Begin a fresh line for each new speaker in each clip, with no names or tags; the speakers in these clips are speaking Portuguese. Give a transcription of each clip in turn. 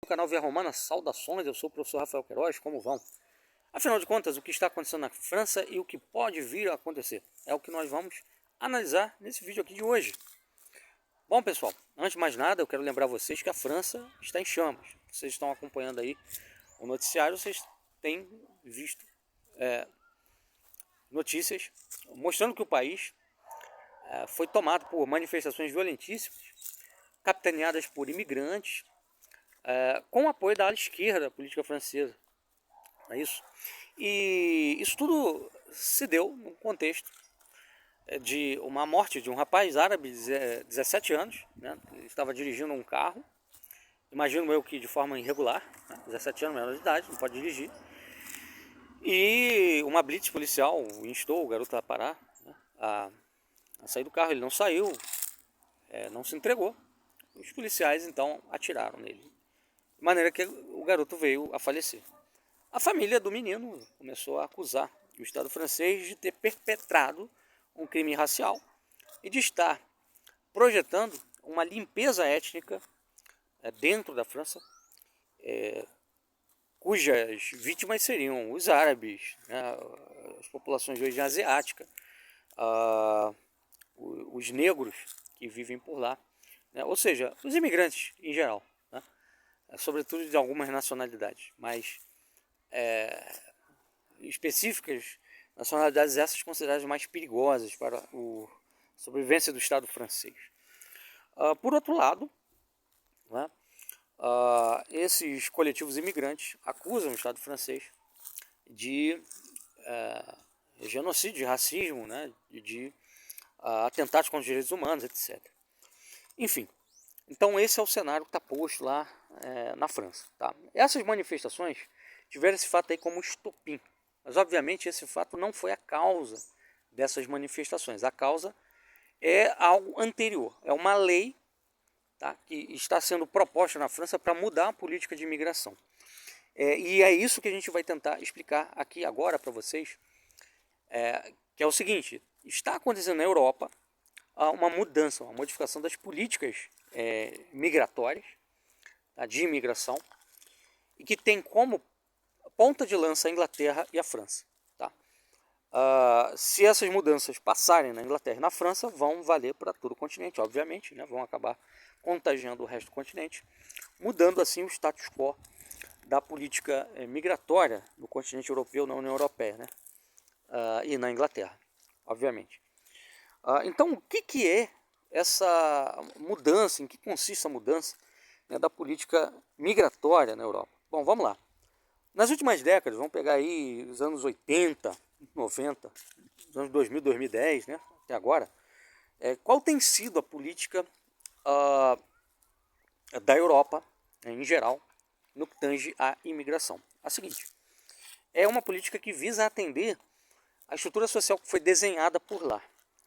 do canal Via Romana, saudações, eu sou o professor Rafael Queiroz, como vão? Afinal de contas, o que está acontecendo na França e o que pode vir a acontecer é o que nós vamos analisar nesse vídeo aqui de hoje. Bom pessoal, antes de mais nada eu quero lembrar vocês que a França está em chamas. Vocês estão acompanhando aí o noticiário, vocês têm visto notícias mostrando que o país foi tomado por manifestações violentíssimas, capitaneadas por imigrantes, com o apoio da ala esquerda política francesa. Não é isso? E isso tudo se deu no contexto de uma morte de um rapaz árabe de 17 anos, né? Ele estava dirigindo um carro, imagino eu que de forma irregular, né? 17 anos, menor de idade, não pode dirigir, e uma blitz policial instou o garoto a parar, né? a sair do carro. Ele não saiu, não se entregou. Os policiais então atiraram nele, de maneira que o garoto veio a falecer. A família do menino começou a acusar o Estado francês de ter perpetrado um crime racial e de estar projetando uma limpeza étnica dentro da França, cujas vítimas seriam os árabes, né, as populações de origem asiática, os negros que vivem por lá, né, ou seja, os imigrantes em geral, né, sobretudo de algumas nacionalidades, mas específicas, nacionalidades essas consideradas mais perigosas para a sobrevivência do Estado francês. Por outro lado, né, esses coletivos imigrantes acusam o Estado francês de genocídio, de racismo, né, de atentados contra os direitos humanos, etc. Enfim, então esse é o cenário que está posto lá na França. Tá? Essas manifestações tiveram esse fato aí como estopim, mas obviamente esse fato não foi a causa dessas manifestações. A causa é algo anterior, é uma lei, tá, que está sendo proposta na França para mudar a política de imigração. E é isso que a gente vai tentar explicar aqui agora para vocês, que é o seguinte: está acontecendo na Europa uma mudança, uma modificação das políticas migratórias, tá, de imigração, e que tem como ponta de lança a Inglaterra e a França. Tá? Se essas mudanças passarem na Inglaterra e na França, vão valer para todo o continente, obviamente, né? Vão acabar contagiando o resto do continente, mudando assim o status quo da política migratória no continente europeu, na União Europeia, né? E na Inglaterra, obviamente. Então, o que é essa mudança, em que consiste a mudança, né, da política migratória na Europa? Bom, vamos lá. Nas últimas décadas, vamos pegar aí os anos 80, 90, os anos 2000, 2010, né, até agora, qual tem sido a política da Europa, em geral, no que tange à imigração? A seguinte: é uma política que visa atender a estrutura social que foi desenhada por lá.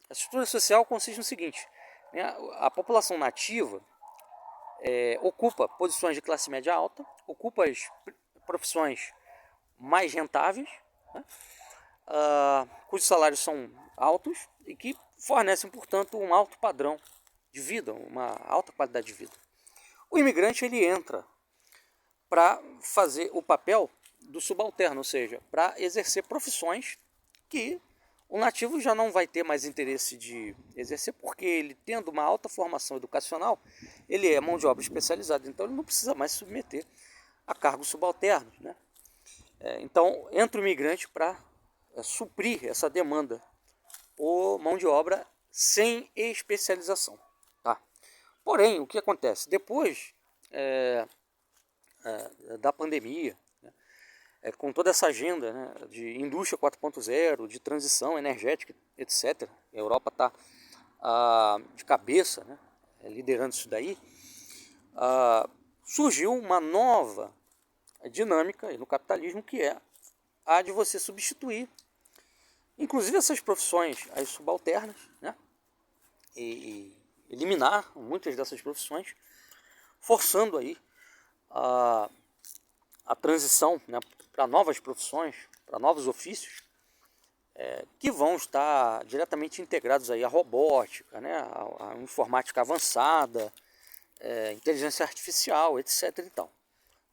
A estrutura social consiste no seguinte, né, a população nativa ocupa posições de classe média alta, ocupa as profissões mais rentáveis, né, cujos salários são altos e que fornecem, portanto, um alto padrão de vida, uma alta qualidade de vida. O imigrante ele entra para fazer o papel do subalterno, ou seja, para exercer profissões que o nativo já não vai ter mais interesse de exercer, porque ele, tendo uma alta formação educacional, ele é mão de obra especializada, então ele não precisa mais se submeter a cargos subalternos, né? Então entra o imigrante para suprir essa demanda por mão de obra sem especialização. Tá? Porém, o que acontece? Depois da pandemia, né, com toda essa agenda, né, de indústria 4.0, de transição energética, etc., a Europa está de cabeça, né, liderando isso daí, surgiu uma nova dinâmica no capitalismo, que é a de você substituir, inclusive, essas profissões as subalternas, né, e eliminar muitas dessas profissões, forçando aí a transição, né, para novas profissões, para novos ofícios, que vão estar diretamente integrados aí à robótica, né, à informática avançada, inteligência artificial, etc. e tal.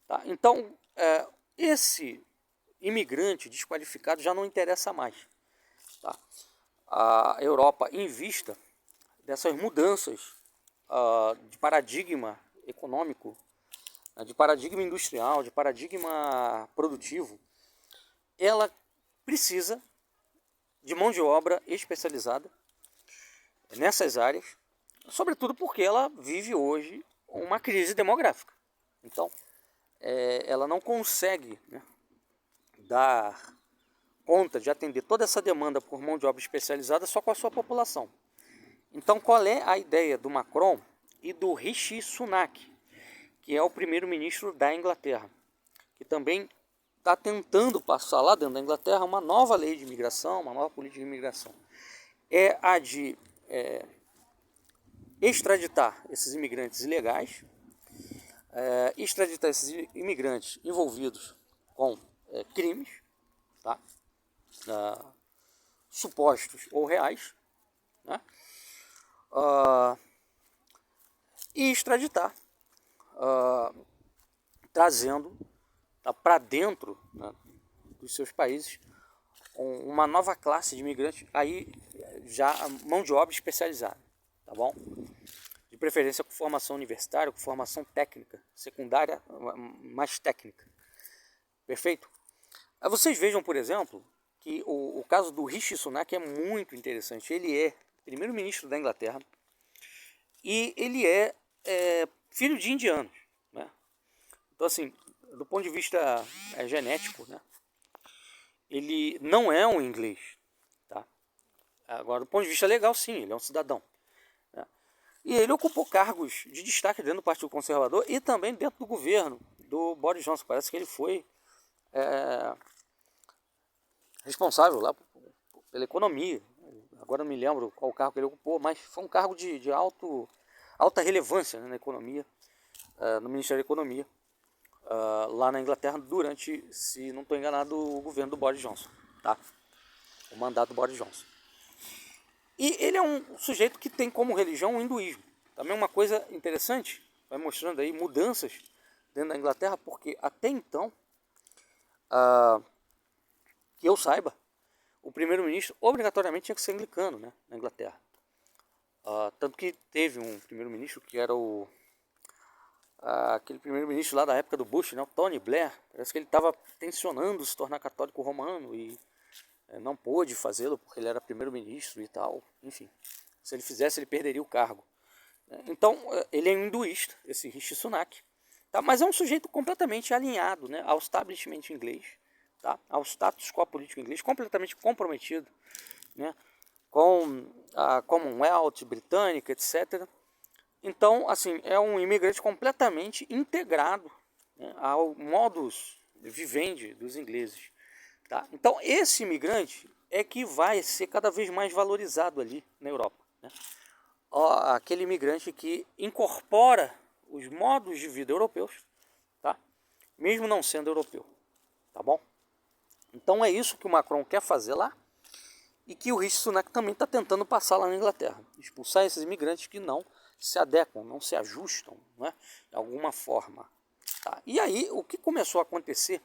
Tá? Então, esse imigrante desqualificado já não interessa mais. Tá? A Europa, em vista dessas mudanças de paradigma econômico, de paradigma industrial, de paradigma produtivo, ela precisa de mão de obra especializada nessas áreas, sobretudo porque ela vive hoje uma crise demográfica. Então, ela não consegue, né, dar conta de atender toda essa demanda por mão de obra especializada só com a sua população. Então, qual é a ideia do Macron e do Rishi Sunak, que é o primeiro-ministro da Inglaterra, que também está tentando passar lá dentro da Inglaterra uma nova lei de imigração, uma nova política de imigração? É a de extraditar esses imigrantes ilegais, extraditar esses imigrantes envolvidos com crimes, tá? Supostos ou reais, né? E extraditar, trazendo para dentro, né, dos seus países uma nova classe de imigrantes, aí já mão de obra especializada, tá bom? De preferência com formação universitária, com formação técnica, secundária, mais técnica. Perfeito? Aí vocês vejam, por exemplo, que o caso do Rishi Sunak é muito interessante. Ele é primeiro-ministro da Inglaterra e ele é filho de indianos, né? Então, assim, do ponto de vista genético, né, ele não é um inglês, tá? Agora, do ponto de vista legal, sim, ele é um cidadão, né? E ele ocupou cargos de destaque dentro do Partido Conservador e também dentro do governo do Boris Johnson. Parece que ele foi responsável lá pela economia. Agora não me lembro qual cargo que ele ocupou, mas foi um cargo de alta relevância, né, na economia, no Ministério da Economia, lá na Inglaterra, durante, se não estou enganado, o governo do Boris Johnson, tá? O mandato do Boris Johnson. E ele é um sujeito que tem como religião o hinduísmo. Também uma coisa interessante, vai mostrando aí mudanças dentro da Inglaterra, porque até então, que eu saiba, o primeiro-ministro obrigatoriamente tinha que ser anglicano, né, na Inglaterra. Tanto que teve um primeiro-ministro que era aquele primeiro-ministro lá da época do Bush, né, o Tony Blair. Parece que ele estava tensionando se tornar católico romano e não pôde fazê-lo porque ele era primeiro-ministro e tal. Enfim, se ele fizesse, ele perderia o cargo. Então, ele é um hinduísta, esse Rishi Sunak, tá? Mas é um sujeito completamente alinhado, né, ao establishment inglês, tá? Ao status quo político inglês, completamente comprometido, né, com a Commonwealth britânica, etc. Então, assim, é um imigrante completamente integrado, né, ao modus vivendi dos ingleses, tá? Então, esse imigrante é que vai ser cada vez mais valorizado ali na Europa, né? Aquele imigrante que incorpora os modos de vida europeus, tá? Mesmo não sendo europeu, tá bom? Então é isso que o Macron quer fazer lá e que o Rishi Sunak também está tentando passar lá na Inglaterra, expulsar esses imigrantes que não se adequam, não se ajustam, né, de alguma forma, tá? E aí o que começou a acontecer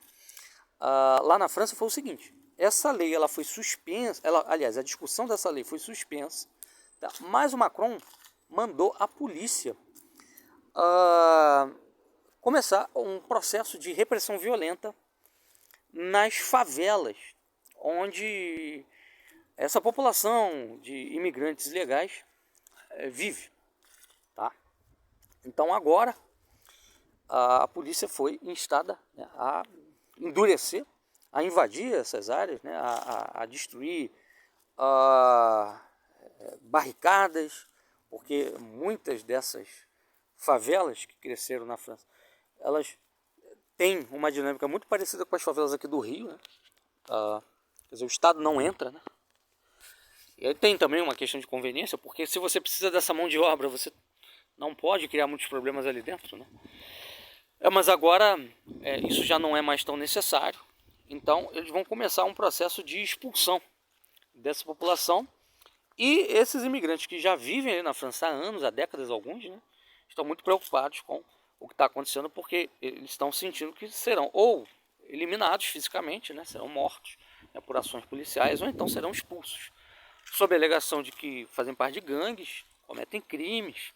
lá na França foi o seguinte: essa lei ela foi suspensa, aliás, a discussão dessa lei foi suspensa, tá? Mas o Macron mandou a polícia começar um processo de repressão violenta nas favelas, onde essa população de imigrantes ilegais vive, tá? Então agora a polícia foi instada, né, a endurecer, a invadir essas áreas, né, a destruir barricadas, porque muitas dessas favelas que cresceram na França, elas têm uma dinâmica muito parecida com as favelas aqui do Rio, né? Quer dizer, o Estado não entra, né? E aí tem também uma questão de conveniência, porque se você precisa dessa mão de obra, você não pode criar muitos problemas ali dentro, né? Mas agora isso já não é mais tão necessário. Então eles vão começar um processo de expulsão dessa população. E esses imigrantes que já vivem ali na França há anos, há décadas alguns, né, estão muito preocupados com o que está acontecendo, porque eles estão sentindo que serão ou eliminados fisicamente, né, serão mortos, né, por ações policiais, ou então serão expulsos, sob a alegação de que fazem parte de gangues, cometem crimes,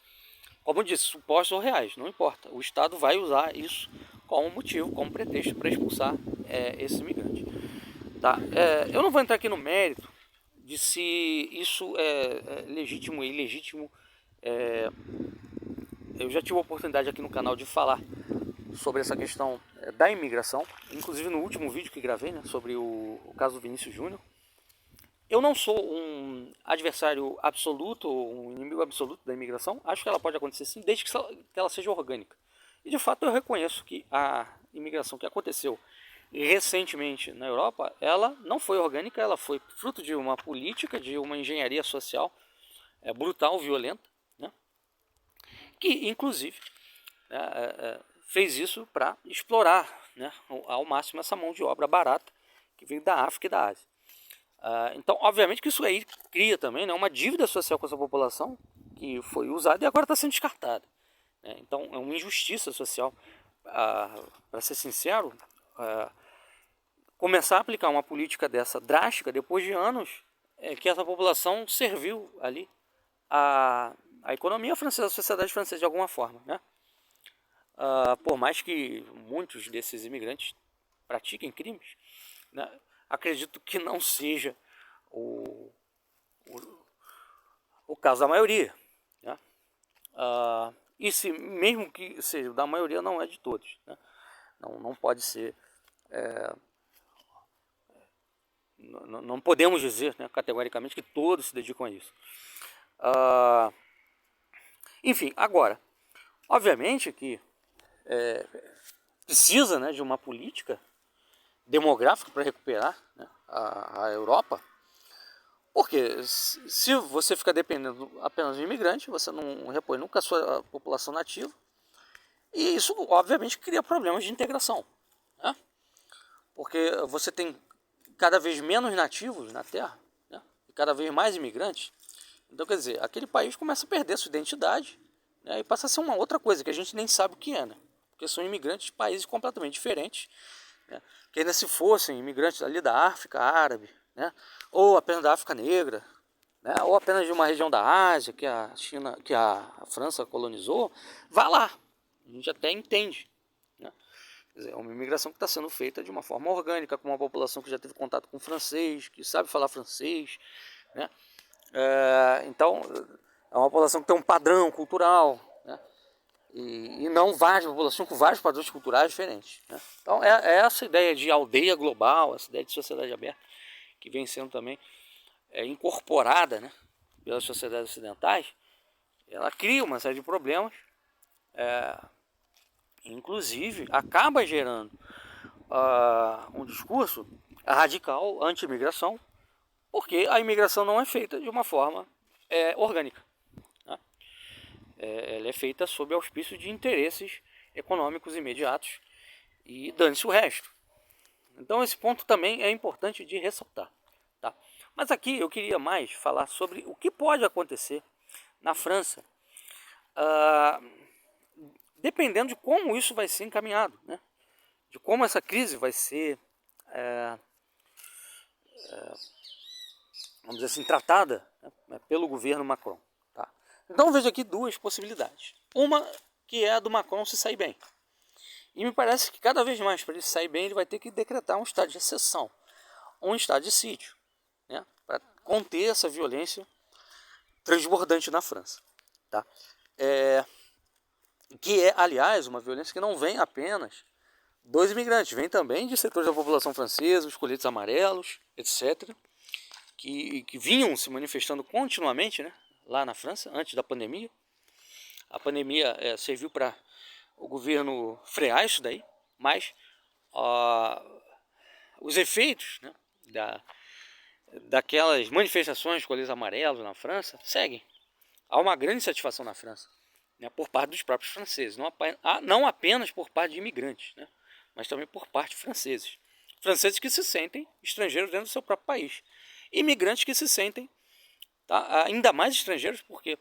como eu disse, supostos ou reais, não importa. O Estado vai usar isso como motivo, como pretexto para expulsar esses imigrantes. Tá? Eu não vou entrar aqui no mérito de se isso é legítimo ou ilegítimo. Eu já tive a oportunidade aqui no canal de falar sobre essa questão da imigração, inclusive no último vídeo que gravei, né, sobre o caso do Vinícius Júnior. Eu não sou um adversário absoluto, um inimigo absoluto da imigração. Acho que ela pode acontecer sim, desde que ela seja orgânica. E de fato eu reconheço que a imigração que aconteceu recentemente na Europa, ela não foi orgânica, ela foi fruto de uma política, de uma engenharia social brutal, violenta, né? Que inclusive fez isso para explorar, né, ao máximo essa mão de obra barata que veio da África e da Ásia. Então, obviamente que isso aí cria também, né, uma dívida social com essa população que foi usada e agora está sendo descartada. Né? Então, é uma injustiça social. Para ser sincero, começar a aplicar uma política dessa drástica depois de anos que essa população serviu ali a economia francesa, a sociedade francesa de alguma forma, né? Por mais que muitos desses imigrantes pratiquem crimes, né, acredito que não seja o caso da maioria, né? E se mesmo que seja da maioria, não é de todos, né? Não pode ser, não podemos dizer, né, categoricamente que todos se dedicam a isso. Enfim, agora, obviamente que precisa, né, de uma política demográfica para recuperar, né, a Europa, porque se você ficar dependendo apenas de imigrante, você não repõe nunca a sua população nativa, e isso obviamente cria problemas de integração, né? Porque você tem cada vez menos nativos na Terra, né, e cada vez mais imigrantes. Então, quer dizer, aquele país começa a perder sua identidade, né, e passa a ser uma outra coisa que a gente nem sabe o que é, né? Porque são imigrantes de países completamente diferentes, né? Que ainda se fossem imigrantes ali da África árabe, né, ou apenas da África negra, né, ou apenas de uma região da Ásia que a China, que a França colonizou, vá lá, a gente até entende, né? Quer dizer, é uma imigração que está sendo feita de uma forma orgânica, com uma população que já teve contato com francês, que sabe falar francês, né? Então, é uma população que tem um padrão cultural, né? E não várias populações com vários padrões culturais diferentes, né? Então, essa ideia de aldeia global, essa ideia de sociedade aberta, que vem sendo também incorporada, né, pelas sociedades ocidentais, ela cria uma série de problemas, inclusive acaba gerando um discurso radical anti-imigração, porque a imigração não é feita de uma forma orgânica, né? Ela é feita sob auspício de interesses econômicos imediatos e dane-se o resto. Então esse ponto também é importante de ressaltar, tá? Mas aqui eu queria mais falar sobre o que pode acontecer na França, dependendo de como isso vai ser encaminhado, né? De como essa crise vai ser, vamos dizer assim, tratada, né, pelo governo Macron. Tá? Então vejo aqui duas possibilidades. Uma que é a do Macron se sair bem. E me parece que cada vez mais, para ele sair bem, ele vai ter que decretar um estado de exceção, um estado de sítio, né, para conter essa violência transbordante na França. Tá? Que é, aliás, uma violência que não vem apenas dos imigrantes, vem também de setores da população francesa, os coletes amarelos, etc., que vinham se manifestando continuamente, né, lá na França, antes da pandemia. A pandemia serviu para o governo frear isso daí, mas os efeitos, né, daquelas manifestações de coletes amarelos na França seguem. Há uma grande satisfação na França, né, por parte dos próprios franceses, não apenas por parte de imigrantes, né, mas também por parte de franceses. Franceses que se sentem estrangeiros dentro do seu próprio país. Imigrantes que se sentem, tá, ainda mais estrangeiros, porque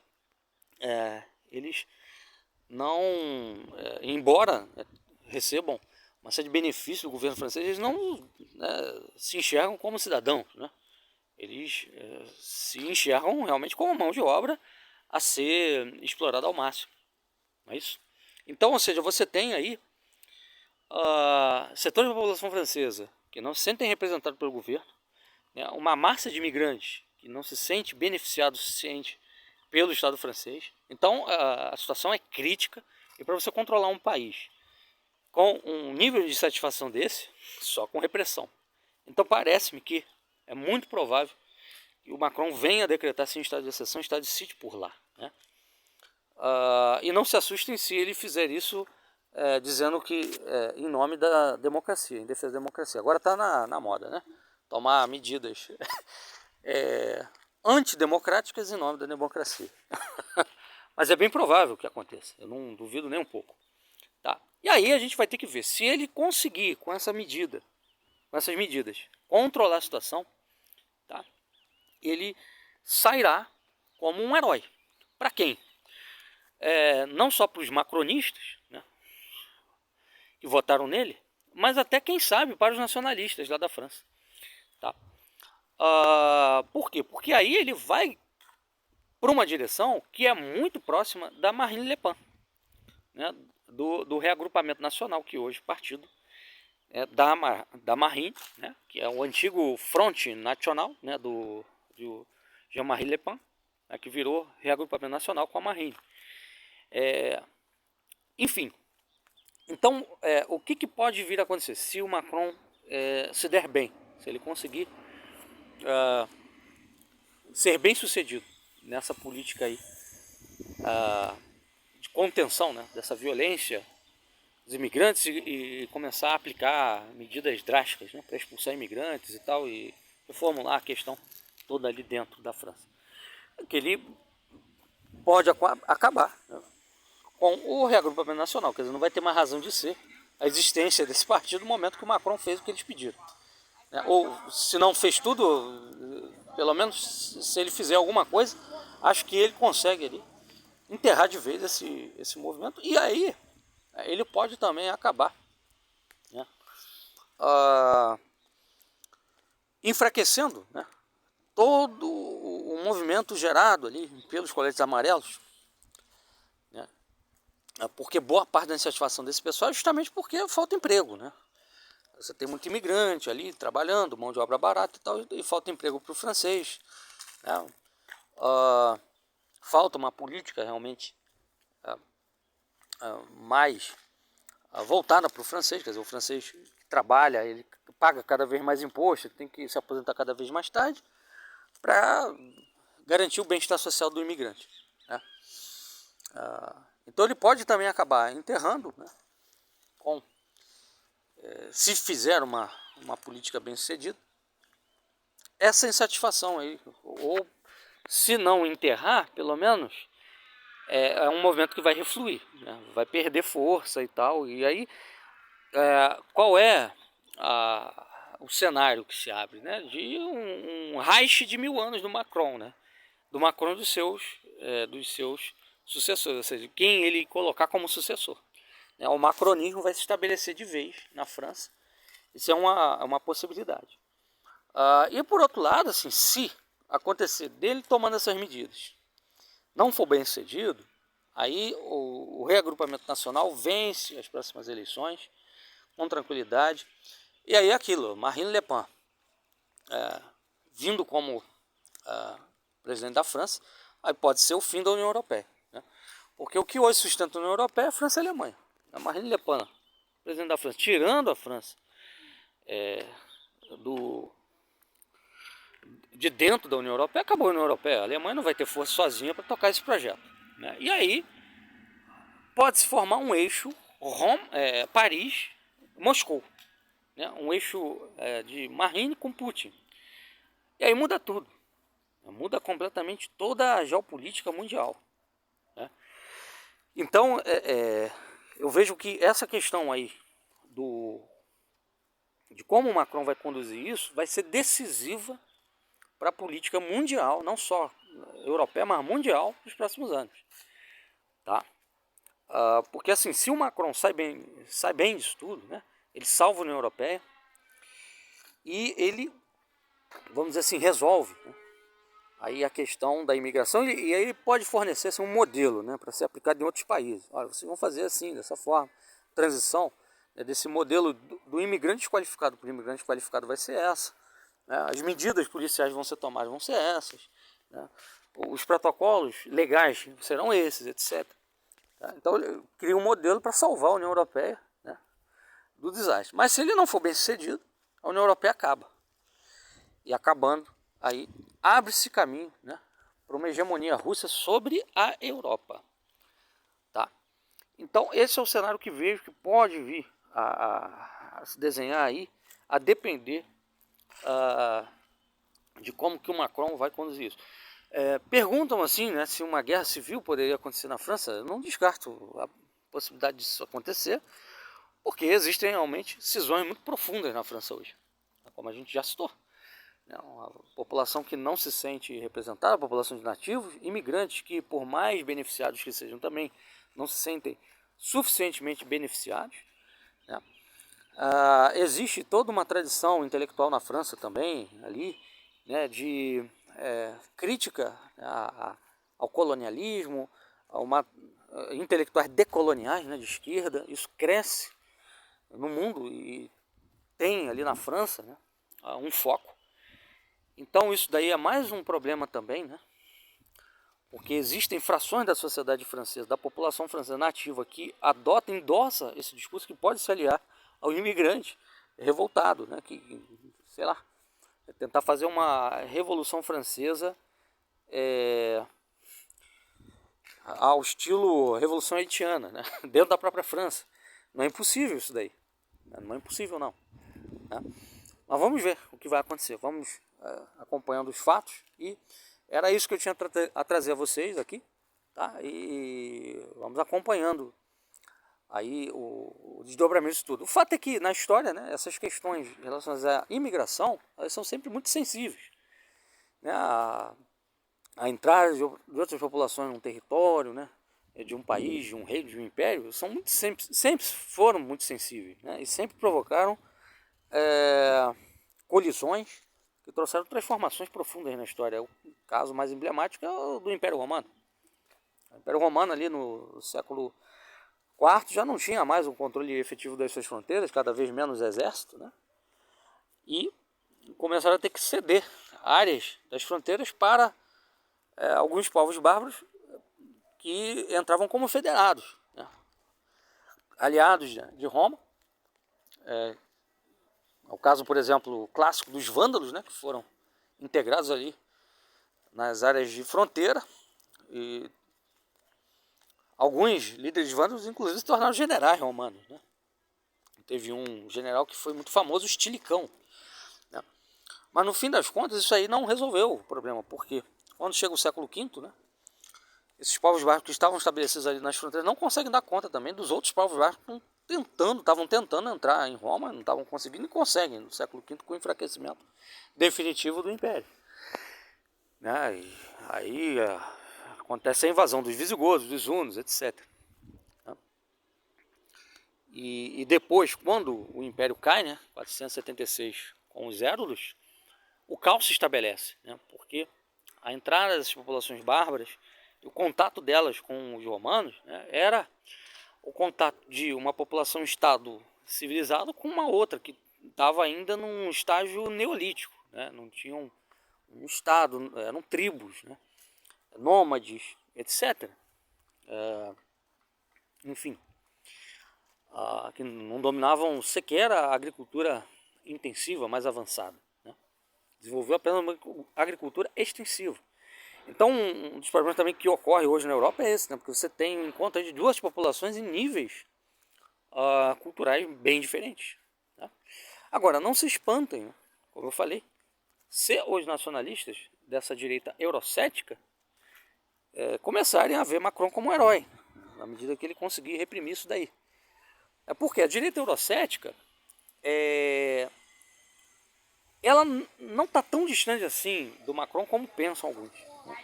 eles embora recebam uma série de benefícios do governo francês, eles não se enxergam como cidadãos, né? Eles se enxergam realmente como mão de obra a ser explorada ao máximo, não é isso? Então, ou seja, você tem aí setores da população francesa que não se sentem representados pelo governo, né? Uma massa de imigrantes que não se sente beneficiado o suficiente pelo Estado francês. Então, a situação é crítica, e para você controlar um país com um nível de satisfação desse, só com repressão. Então parece-me que é muito provável que o Macron venha a decretar sim estado de exceção, estado de sítio por lá, né? E não se assustem se ele fizer isso dizendo que em nome da democracia, em defesa da democracia. Agora está na moda, né? Tomar medidas antidemocráticas em nome da democracia. Mas é bem provável que aconteça, eu não duvido nem um pouco. Tá? E aí a gente vai ter que ver se ele conseguir com essas medidas, controlar a situação, tá? Ele sairá como um herói. Para quem? Não só para os macronistas, né, que votaram nele, mas até, quem sabe, para os nacionalistas lá da França. Tá? Por quê? Porque aí ele vai para uma direção que é muito próxima da Marine Le Pen, né, do reagrupamento nacional, que hoje o partido da Marine, né, que é o antigo Front National, né, do Jean-Marie Le Pen, né, que virou reagrupamento nacional com a Marine. Enfim, então o que pode vir a acontecer se o Macron se der bem, se ele conseguir ser bem sucedido nessa política aí de contenção, né, dessa violência dos imigrantes e começar a aplicar medidas drásticas, né, para expulsar imigrantes e tal, e reformular a questão toda ali dentro da França. Que ele pode acabar, né, com o reagrupamento nacional, quer dizer, não vai ter mais razão de ser a existência desse partido no momento que o Macron fez o que eles pediram. Né? Ou se não fez tudo, pelo menos se ele fizer alguma coisa, acho que ele consegue ali enterrar de vez esse movimento, e aí ele pode também acabar, né, enfraquecendo, né, todo o movimento gerado ali pelos coletes amarelos, né, porque boa parte da insatisfação desse pessoal é justamente porque falta emprego, né? Você tem muito imigrante ali trabalhando, mão de obra barata e tal, e falta emprego para o francês, né? Falta uma política realmente mais voltada para o francês, quer dizer, o francês trabalha, ele paga cada vez mais imposto, ele tem que se aposentar cada vez mais tarde para garantir o bem-estar social do imigrante, né? Então ele pode também acabar enterrando, né, se fizer uma política bem sucedida, essa insatisfação aí, ou se não enterrar, pelo menos é um movimento que vai refluir, né? Vai perder força e tal, e aí qual é o cenário que se abre, né? De um Reich de 1000 anos do Macron, né? Do Macron e dos seus sucessores, ou seja, quem ele colocar como sucessor. O macronismo vai se estabelecer de vez na França. Isso é uma possibilidade. E por outro lado, assim, se acontecer dele tomando essas medidas não for bem sucedido, aí o reagrupamento nacional vence as próximas eleições com tranquilidade. E aí aquilo, Marine Le Pen vindo como presidente da França, aí pode ser o fim da União Europeia, né? Porque o que hoje sustenta a União Europeia é a França e a Alemanha. A Marine Le Pen, presidente da França, tirando a França de dentro da União Europeia, acabou a União Europeia. A Alemanha não vai ter força sozinha para tocar esse projeto, né? E aí pode-se formar um eixo Paris-Moscou, né? Um eixo de Marine com Putin. E aí muda tudo. Muda completamente toda a geopolítica mundial, né? Então, eu vejo que essa questão aí de como o Macron vai conduzir isso vai ser decisiva para a política mundial, não só europeia, mas mundial, nos próximos anos. Tá? Porque assim, se o Macron sai bem disso tudo, né, ele salva a União Europeia e ele, vamos dizer assim, resolve, né, aí a questão da imigração, e aí ele pode fornecer assim, um modelo, né, para ser aplicado em outros países. Olha, vocês vão fazer assim, dessa forma, transição, né, desse modelo do imigrante desqualificado para o imigrante qualificado vai ser essa, né, as medidas policiais vão ser tomadas, vão ser essas, né, os protocolos legais serão esses, etc. Tá? Então ele cria um modelo para salvar a União Europeia, né, do desastre. Mas se ele não for bem sucedido, a União Europeia acaba. E acabando, aí abre-se caminho, né, para uma hegemonia russa sobre a Europa. Tá? Então esse é o cenário que vejo que pode vir a se desenhar aí, a depender de como que o Macron vai conduzir isso. Perguntam assim, né, se uma guerra civil poderia acontecer na França. Eu não descarto a possibilidade disso acontecer, porque existem realmente cisões muito profundas na França hoje, como a gente já citou. Uma população que não se sente representada, a população de nativos, imigrantes que, por mais beneficiados que sejam também, não se sentem suficientemente beneficiados, né? Existe toda uma tradição intelectual na França também, ali, né, de crítica ao colonialismo, intelectuais decoloniais, né, de esquerda. Isso cresce no mundo e tem ali na França, né, um foco. Então isso daí é mais um problema também, né? Porque existem frações da sociedade francesa, da população francesa nativa que endossa esse discurso, que pode se aliar ao imigrante revoltado, né? Que, sei lá, tentar fazer uma revolução francesa ao estilo Revolução Haitiana, né, dentro da própria França. Não é impossível isso daí, não é impossível não, né? Mas vamos ver o que vai acontecer, vamos acompanhando os fatos, e era isso que eu tinha a trazer a vocês aqui, tá? E vamos acompanhando aí o desdobramento disso tudo. O fato é que na história, né, essas questões relacionadas à imigração, elas são sempre muito sensíveis, né? A entrada de outras populações num território, né, de um país, de um reino, de um império, sempre foram muito sensíveis, né, e sempre provocaram colisões que trouxeram transformações profundas na história. O caso mais emblemático é o do Império Romano. O Império Romano ali no século IV já não tinha mais um controle efetivo das suas fronteiras, cada vez menos exército, né, e começaram a ter que ceder áreas das fronteiras para alguns povos bárbaros que entravam como federados, né, aliados de Roma. O caso, por exemplo, clássico dos vândalos, né, que foram integrados ali nas áreas de fronteira, e alguns líderes vândalos inclusive se tornaram generais romanos, né? Teve um general que foi muito famoso, Estilicão, né? Mas no fim das contas isso aí não resolveu o problema, porque quando chega o século V, né, esses povos bárbaros que estavam estabelecidos ali nas fronteiras não conseguem dar conta também dos outros povos bárbaros que estavam tentando entrar em Roma, não estavam conseguindo, e conseguem no século V com o enfraquecimento definitivo do Império, né? E aí acontece a invasão dos visigodos, dos hunos, etc. E depois, quando o Império cai, né, 476, com os Hérulos, o caos se estabelece, né, porque a entrada dessas populações bárbaras, o contato delas com os romanos, né, era o contato de uma população-estado civilizada com uma outra que estava ainda num estágio neolítico, né, não tinham um estado, eram tribos, né, nômades, etc. Enfim, que não dominavam sequer a agricultura intensiva mais avançada, né? Desenvolveu apenas uma agricultura extensiva. Então, um dos problemas também que ocorre hoje na Europa é esse, né? Porque você tem em conta de duas populações em níveis culturais bem diferentes, né? Agora, não se espantem, né? Como eu falei, se os nacionalistas dessa direita eurocética começarem a ver Macron como um herói, na medida que ele conseguir reprimir isso daí. É porque a direita eurocética ela não está tão distante assim do Macron como pensam alguns, né?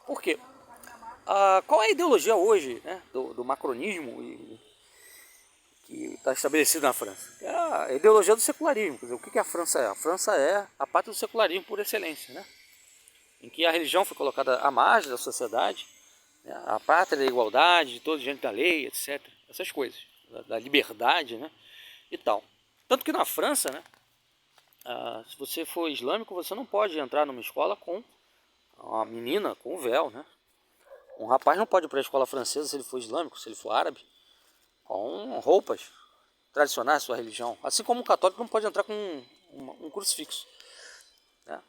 Por quê? qual é a ideologia hoje, né, do macronismo que está estabelecida na França? É a ideologia do secularismo. Quer dizer, o que a França é? A França é a pátria do secularismo por excelência, né? Em que a religião foi colocada à margem da sociedade, né? A pátria da igualdade, de todo diante da lei, etc. Essas coisas, da liberdade, né? E tal. Tanto que na França, né, se você for islâmico, você não pode entrar numa escola com uma menina com véu, né? Um rapaz não pode ir para a escola francesa se ele for islâmico, se ele for árabe, com roupas tradicionais da sua religião. Assim como um católico não pode entrar com um crucifixo, né?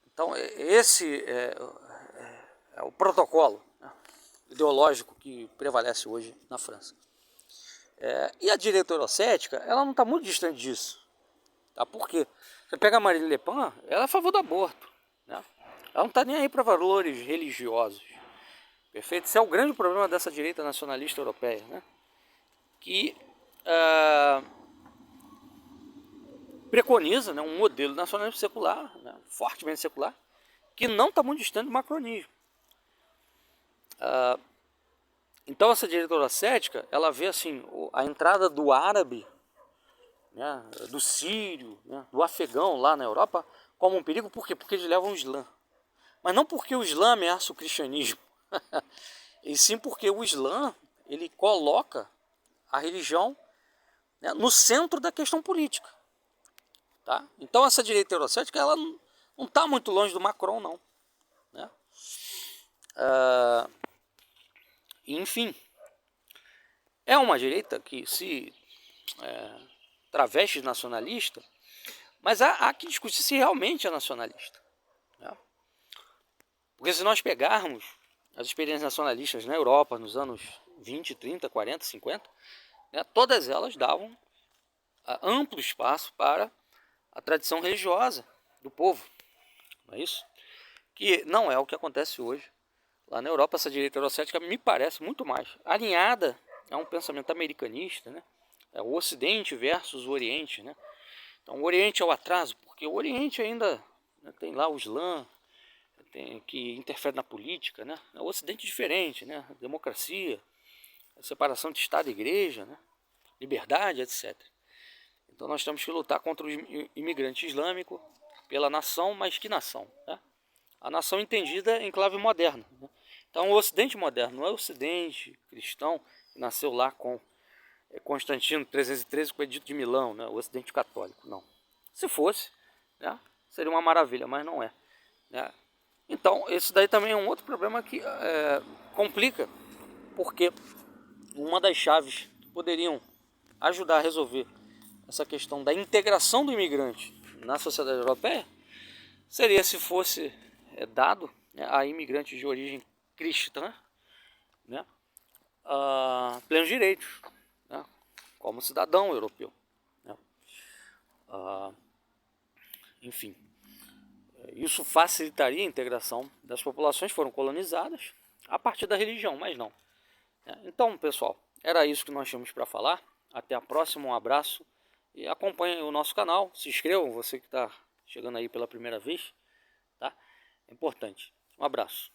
Então esse é o protocolo, né, ideológico que prevalece hoje na França. E a direita eurocética, ela não está muito distante disso. Tá? Por quê? Você pega a Marine Le Pen, ela é a favor do aborto, né? Ela não está nem aí para valores religiosos. Perfeito? Esse é o grande problema dessa direita nacionalista europeia, né? Que preconiza, né, um modelo nacionalista secular, né, fortemente secular, que não está muito distante do macronismo. Então essa direita eurocética, ela vê assim, a entrada do árabe, né, do sírio, né, do afegão lá na Europa como um perigo. Por quê? Porque eles levam o Islã. Mas não porque o Islã ameaça o cristianismo, e sim porque o Islã, ele coloca a religião, né, no centro da questão política. Tá? Então essa direita eurocética, ela não está muito longe do Macron, não, né? Enfim, é uma direita que se traveste de nacionalista, mas há que discutir se realmente é nacionalista, né? Porque se nós pegarmos as experiências nacionalistas na Europa nos anos 20, 30, 40, 50, né, todas elas davam amplo espaço para a tradição religiosa do povo, não é isso? Que não é o que acontece hoje. Lá na Europa, essa direita eurocética me parece muito mais alinhada a um pensamento americanista, né? É o Ocidente versus o Oriente, né? Então o Oriente é o atraso, porque o Oriente ainda, né, tem lá o Islã, que interfere na política, né? O Ocidente é diferente, né? Democracia, separação de Estado e Igreja, né? Liberdade, etc. Então nós temos que lutar contra o imigrante islâmico pela nação, mas que nação, né? A nação entendida em clave moderna, né? Então o Ocidente moderno não é o Ocidente cristão que nasceu lá com Constantino 313 com o Edito de Milão, né? O Ocidente católico, não. Se fosse, né, seria uma maravilha, mas não é, né? Então esse daí também é um outro problema que complica, porque uma das chaves que poderiam ajudar a resolver essa questão da integração do imigrante na sociedade europeia seria se fosse dado, né, a imigrantes de origem cristã, né, plenos direitos, né, como cidadão europeu, né. Enfim, isso facilitaria a integração das populações que foram colonizadas a partir da religião, mas não. Então, pessoal, era isso que nós tínhamos para falar. Até a próxima, um abraço e acompanhem o nosso canal. Se inscrevam, você que está chegando aí pela primeira vez, tá? É importante. Um abraço.